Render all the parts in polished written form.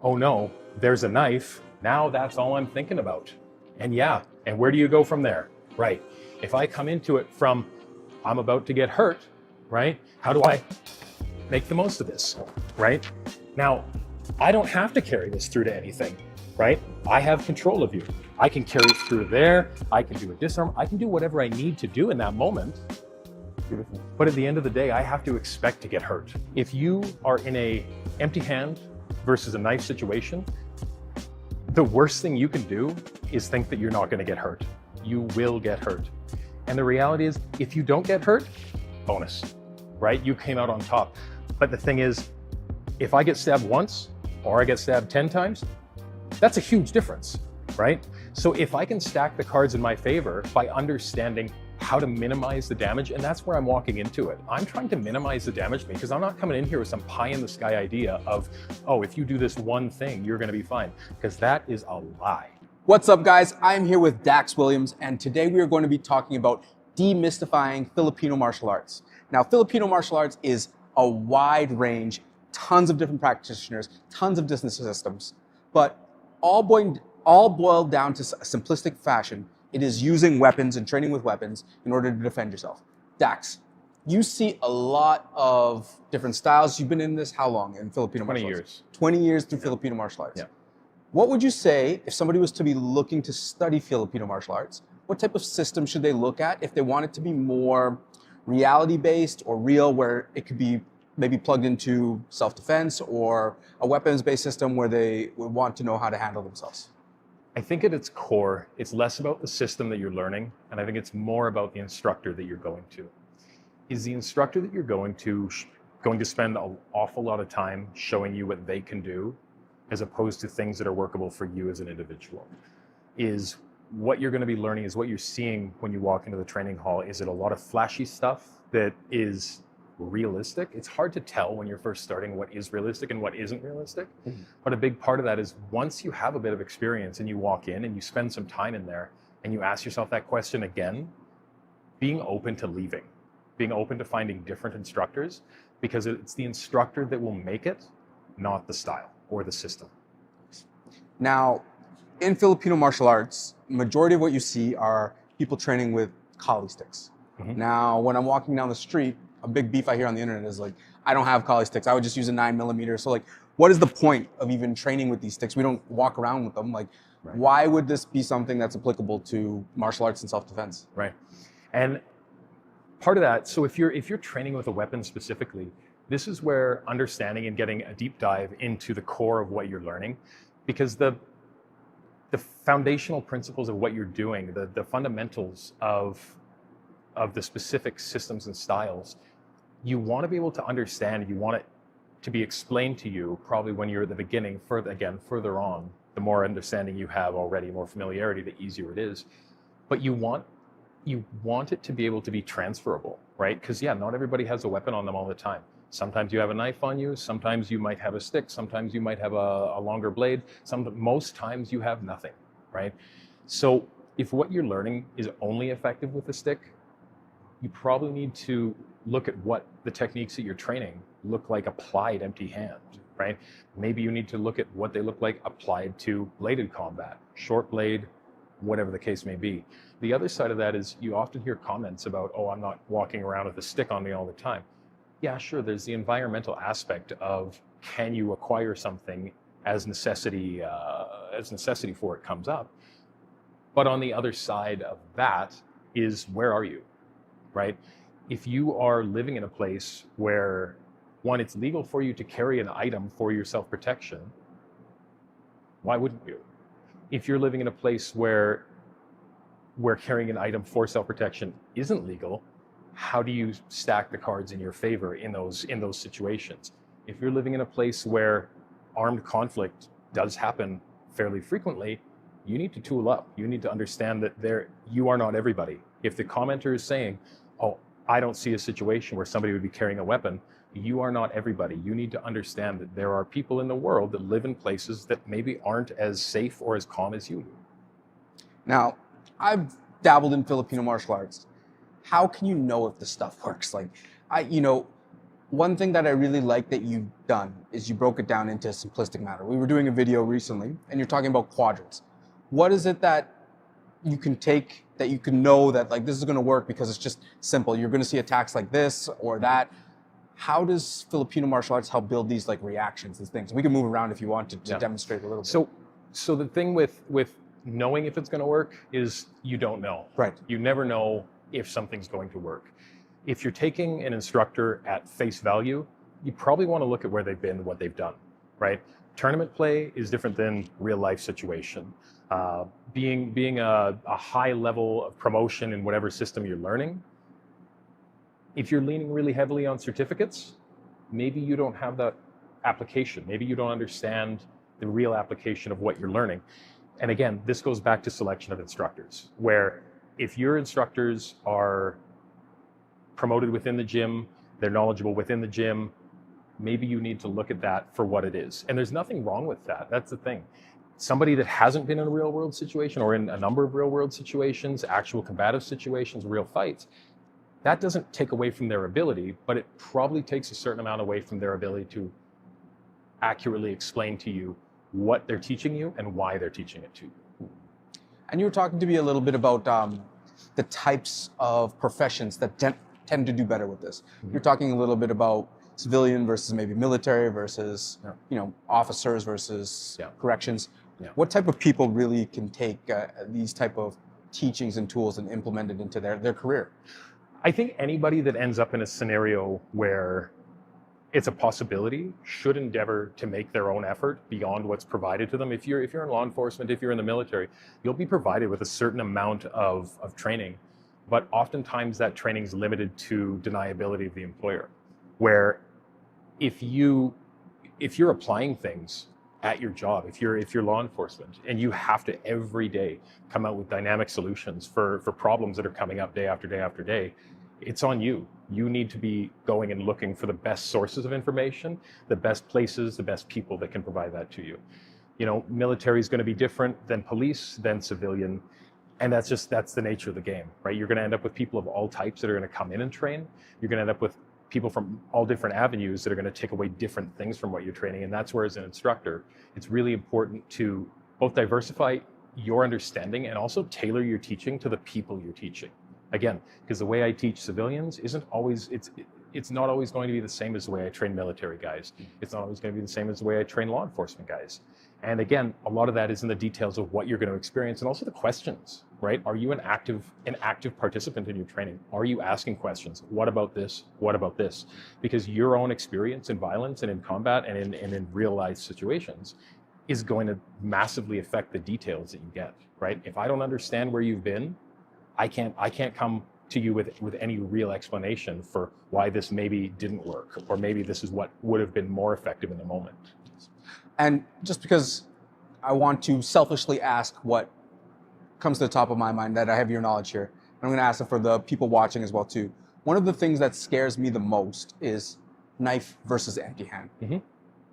oh no, there's a knife. Now that's all I'm thinking about. And yeah, and where do you go from there? Right. If I come into it from, I'm about to get hurt, right? How do I make the most of this, right? Now, I don't have to carry this through to anything, right? I have control of you. I can carry it through there. I can do a disarm. I can do whatever I need to do in that moment. Beautiful. But at the end of the day, I have to expect to get hurt. If you are in a empty hand versus a knife situation, the worst thing you can do is think that you're not going to get hurt. You will get hurt. And the reality is, if you don't get hurt, bonus, right? You came out on top. But the thing is, if I get stabbed once or I get stabbed 10 times, that's a huge difference, right? So if I can stack the cards in my favor by understanding how to minimize the damage, and that's where I'm walking into it. I'm trying to minimize the damage because I'm not coming in here with some pie in the sky idea of, oh, if you do this one thing, you're gonna be fine, because that is a lie. What's up, guys? I'm here with Dax Williams, and today we are going to be talking about demystifying Filipino martial arts. Now, Filipino martial arts is a wide range, tons of different practitioners, tons of different systems, but all boiled down to a simplistic fashion. It is using weapons and training with weapons in order to defend yourself. Dax, you see a lot of different styles. You've been in this how long in Filipino martial arts? 20 years through Filipino martial arts. Yeah. What would you say if somebody was to be looking to study Filipino martial arts? What type of system should they look at if they want it to be more reality-based or real, where it could be maybe plugged into self-defense, or a weapons-based system where they would want to know how to handle themselves? I think at its core, it's less about the system that you're learning, and I think it's more about the instructor that you're going to. Is the instructor that you're going to spend an awful lot of time showing you what they can do, as opposed to things that are workable for you as an individual? Is what you're going to be learning, is what you're seeing when you walk into the training hall, is it a lot of flashy stuff that is realistic? It's hard to tell when you're first starting what is realistic and what isn't realistic. Mm-hmm. But a big part of that is once you have a bit of experience and you walk in and you spend some time in there and you ask yourself that question again, being open to leaving, being open to finding different instructors, because it's the instructor that will make it, not the style or the system. Now, in Filipino martial arts, majority of what you see are people training with kali sticks. Mm-hmm. Now, when I'm walking down the street, a big beef I hear on the internet is like, I don't have kali sticks. I would just use a 9mm. So like, what is the point of even training with these sticks? We don't walk around with them. Like, right. Why would this be something that's applicable to martial arts and self-defense? Right. And part of that, so if you're training with a weapon specifically, this is where understanding and getting a deep dive into the core of what you're learning, because the foundational principles of what you're doing, the fundamentals of the specific systems and styles, you want to be able to understand, you want it to be explained to you probably when you're at the beginning. Further on, the more understanding you have already, more familiarity, the easier it is. But you want it to be able to be transferable, right? Because yeah, not everybody has a weapon on them all the time. Sometimes you have a knife on you, sometimes you might have a stick, sometimes you might have a longer blade, most times you have nothing, right? So if what you're learning is only effective with a stick, you probably need to look at what the techniques that you're training look like applied empty hand, right? Maybe you need to look at what they look like applied to bladed combat, short blade, whatever the case may be. The other side of that is you often hear comments about, oh, I'm not walking around with a stick on me all the time. Yeah, sure, there's the environmental aspect of, can you acquire something as necessity for it comes up? But on the other side of that is, where are you? Right? If you are living in a place where, one, it's legal for you to carry an item for your self-protection, why wouldn't you? If you're living in a place where carrying an item for self-protection isn't legal, how do you stack the cards in your favor in those situations? If you're living in a place where armed conflict does happen fairly frequently, you need to tool up. You need to understand that you are not everybody. If the commenter is saying, oh, I don't see a situation where somebody would be carrying a weapon, you are not everybody. You need to understand that there are people in the world that live in places that maybe aren't as safe or as calm as you do. Now, I've dabbled in Filipino martial arts. How can you know if this stuff works? Like, one thing that I really like that you've done is you broke it down into a simplistic manner. We were doing a video recently, and you're talking about quadrants. What is it that you can take, that you can know that like this is going to work because it's just simple? You're going to see attacks like this or that. How does Filipino martial arts help build these like reactions, these things? We can move around if you want to demonstrate a little bit. So the thing with knowing if it's going to work is you don't know. Right. You never know if something's going to work. If you're taking an instructor at face value, you probably want to look at where they've been, what they've done, right? Tournament play is different than real life situation. Being a high level of promotion in whatever system you're learning, if you're leaning really heavily on certificates, maybe you don't have that application. Maybe you don't understand the real application of what you're learning. And again, this goes back to selection of instructors, where if your instructors are promoted within the gym, they're knowledgeable within the gym, maybe you need to look at that for what it is. And there's nothing wrong with that. That's the thing. Somebody that hasn't been in a real world situation or in a number of real world situations, actual combative situations, real fights, that doesn't take away from their ability, but it probably takes a certain amount away from their ability to accurately explain to you what they're teaching you and why they're teaching it to you. And you were talking to me a little bit about the types of professions that tend to do better with this. Mm-hmm. You're talking a little bit about civilian versus maybe military versus officers versus corrections. Yeah. What type of people really can take these type of teachings and tools and implement it into their career? I think anybody that ends up in a scenario where it's a possibility should endeavor to make their own effort beyond what's provided to them. If you're in law enforcement, if you're in the military, you'll be provided with a certain amount of training, but oftentimes that training is limited to deniability of the employer, where if you're applying things at your job, if you're law enforcement and you have to every day come out with dynamic solutions for problems that are coming up day after day after day, it's on you. You need to be going and looking for the best sources of information, the best places, the best people that can provide that to you. You know, military is going to be different than police, than civilian. And that's the nature of the game, right? You're going to end up with people of all types that are going to come in and train. You're going to end up with people from all different avenues that are going to take away different things from what you're training. And that's where, as an instructor, it's really important to both diversify your understanding and also tailor your teaching to the people you're teaching. Again, because the way I teach civilians it's not always going to be the same as the way I train military guys. It's not always going to be the same as the way I train law enforcement guys. And again, a lot of that is in the details of what you're going to experience and also the questions, right? Are you an active participant in your training? Are you asking questions? What about this? What about this? Because your own experience in violence and in combat and in real life situations is going to massively affect the details that you get, right? If I don't understand where you've been, I can't come to you with any real explanation for why this maybe didn't work, or maybe this is what would have been more effective in the moment. And just because I want to selfishly ask what comes to the top of my mind, that I have your knowledge here, I'm going to ask it for the people watching as well too. One of the things that scares me the most is knife versus empty hand. Mm-hmm.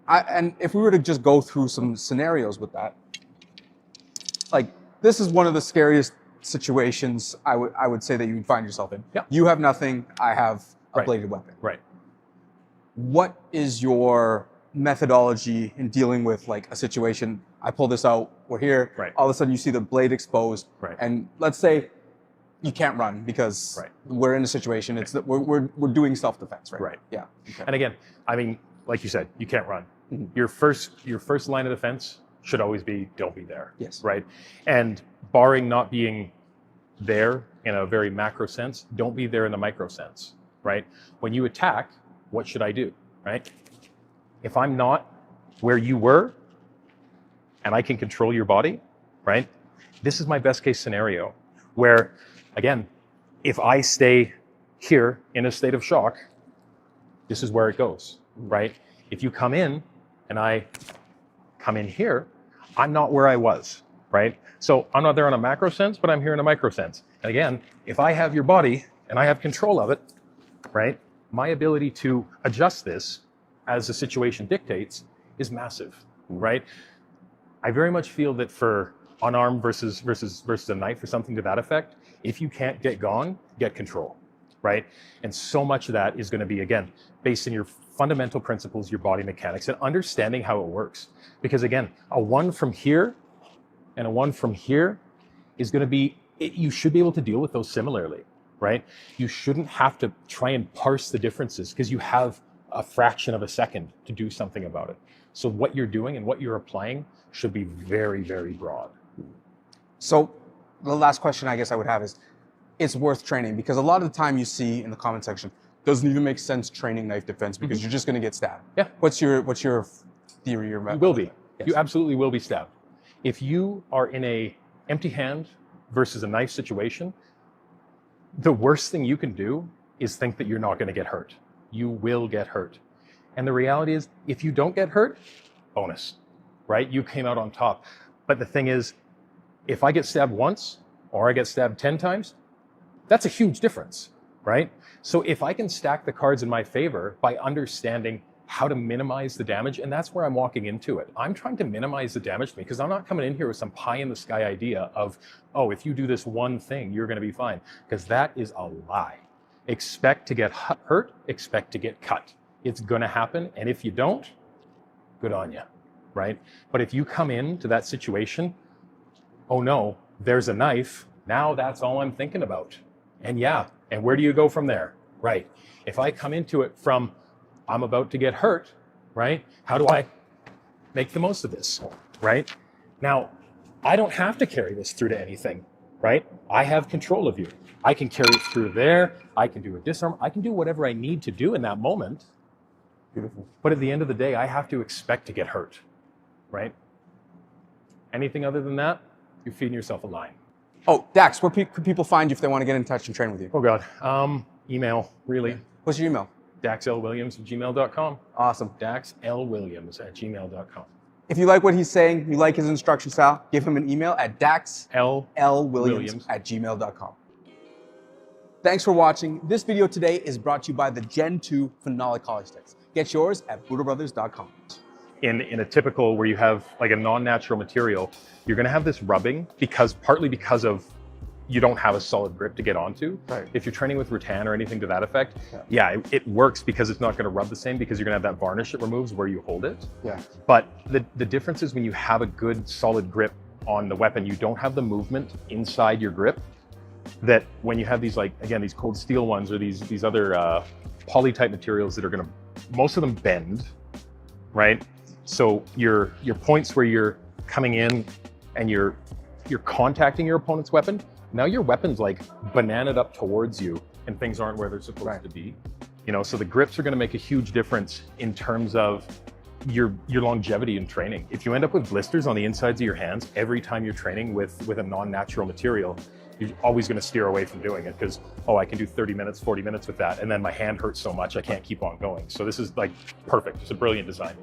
And if we were to just go through some scenarios with that, like this is one of the scariest situations I would say that you would find yourself in. Yeah. You have nothing, I have a bladed weapon. Right. What is your methodology in dealing with like a situation? I pull this out, we're here, all of a sudden you see the blade exposed, and let's say you can't run because we're in a situation, it's that we're doing self-defense, right? Yeah. Okay. And again, I mean, like you said, you can't run. Mm-hmm. Your first line of defense should always be, don't be there. Yes. Right. And barring not being there in a very macro sense, don't be there in the micro sense, right? When you attack, what should I do, right? If I'm not where you were and I can control your body, right? This is my best case scenario where, again, if I stay here in a state of shock, this is where it goes, right? If you come in and I come in here, I'm not where I was, right? So I'm not there in a macro sense, but I'm here in a micro sense. And again, if I have your body and I have control of it, right? My ability to adjust this as the situation dictates is massive, right? I very much feel that for unarmed versus a knife or something to that effect, if you can't get gone, get control, right? And so much of that is going to be, again, based in your fundamental principles, your body mechanics, and understanding how it works. Because again, a 1 from here and a 1 from here is going to be, you should be able to deal with those similarly, right? You shouldn't have to try and parse the differences because you have a fraction of a second to do something about it. So what you're doing and what you're applying should be very, very broad. So the last question I guess I would have is, it's worth training, because a lot of the time you see in the comment section, doesn't even make sense training knife defense because you're just going to get stabbed. Yeah. What's your theory? You will be. Yes. You absolutely will be stabbed. If you are in a empty hand versus a knife situation, the worst thing you can do is think that you're not going to get hurt. You will get hurt. And the reality is, if you don't get hurt, bonus, right? You came out on top. But the thing is, if I get stabbed once or I get stabbed 10 times, that's a huge difference, right? So if I can stack the cards in my favor by understanding how to minimize the damage, and that's where I'm walking into it. I'm trying to minimize the damage to me because I'm not coming in here with some pie in the sky idea of, oh, if you do this one thing, you're going to be fine. Because that is a lie. Expect to get hurt, expect to get cut. It's going to happen. And if you don't, good on you, right? But if you come into that situation, oh no, there's a knife. Now that's all I'm thinking about. And yeah, and where do you go from there? Right. If I come into it from, I'm about to get hurt, right? How do I make the most of this, right? Now, I don't have to carry this through to anything, right? I have control of you. I can carry it through there. I can do a disarm. I can do whatever I need to do in that moment. Beautiful. But at the end of the day, I have to expect to get hurt, right? Anything other than that, you're feeding yourself a line. Oh, Dax, where could people find you if they want to get in touch and train with you? Oh God, email, really. What's your email? DaxLWilliams@gmail.com. Awesome. DaxLWilliams@gmail.com. If you like what he's saying, you like his instruction style, give him an email at daxlwilliams@gmail.com. Thanks for watching. This video today is brought to you by the Gen 2 phenolic collar sticks. Get yours at BuddhaBrothers.com. In a typical where you have like a non-natural material, you're going to have this rubbing partly because of you don't have a solid grip to get onto. Right. If you're training with rattan or anything to that effect, it works because it's not going to rub the same because you're going to have that varnish it removes where you hold it. Yeah. But the difference is when you have a good solid grip on the weapon, you don't have the movement inside your grip that when you have these, like, again, these cold steel ones or these other poly type materials that are going to, most of them bend, right? So your points where you're coming in and you're contacting your opponent's weapon, now your weapon's like bananaed up towards you and things aren't where they're supposed to be. You know, so the grips are going to make a huge difference in terms of your longevity in training. If you end up with blisters on the insides of your hands every time you're training with a non-natural material, you're always going to steer away from doing it because, oh, I can do 30 minutes, 40 minutes with that, and then my hand hurts so much I can't keep on going. So this is like perfect. It's a brilliant design.